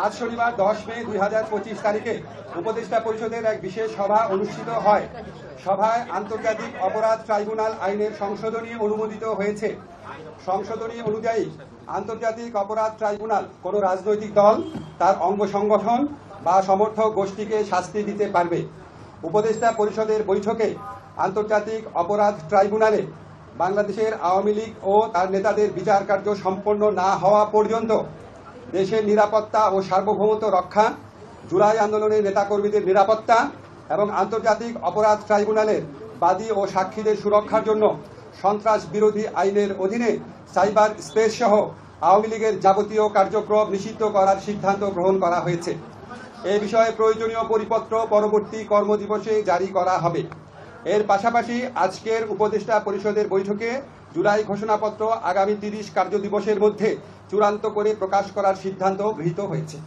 আজ শনিবার 10 মে 2025 তারিখে উপদেষ্টা পরিষদের এক বিশেষ সভা অনুষ্ঠিত হয়। সভায় আন্তর্জাতিক অপরাধ ট্রাইব্যুনাল আইনের সংশোধনী অনুমোদিত হয়েছে। সংশোধনী অনুযায়ী আন্তর্জাতিক অপরাধ ট্রাইব্যুনাল কোনো রাজনৈতিক দল, তার অঙ্গ সংগঠন বা সমর্থক গোষ্ঠীকে শাস্তি দিতে পারবে। উপদেষ্টা পরিষদের বৈঠকে আন্তর্জাতিক অপরাধ ট্রাইব্যুনালে বাংলাদেশের আওয়ামী লীগ ও তার নেতাদের বিচার কার্য সম্পন্ন না হওয়া পর্যন্ত দেশের নিরাপত্তা ও সার্বভৌমত্ব রক্ষা, জুলাই আন্দোলনের নেতাকর্মীদের নিরাপত্তা এবং আন্তর্জাতিক অপরাধ ট্রাইব্যুনালের বাদী ও সাক্ষীদের সুরক্ষার জন্য সন্ত্রাস বিরোধী আইনের অধীনে সাইবার স্পেস সহ আওয়ামী লীগের যাবতীয় কার্যক্রম নিষিদ্ধ করার সিদ্ধান্ত গ্রহণ করা হয়েছে। এ বিষয়ে প্রয়োজনীয় পরিপত্র পরবর্তী কর্মদিবসে জারি করা হবে। এর পাশাপাশি আজকের উপদেষ্টা পরিষদের বৈঠকে জুলাই ঘোষণাপত্র আগামী 30 কার্যদিবসের মধ্যে চূড়ান্ত করে প্রকাশ করার সিদ্ধান্ত গৃহীত হয়েছে।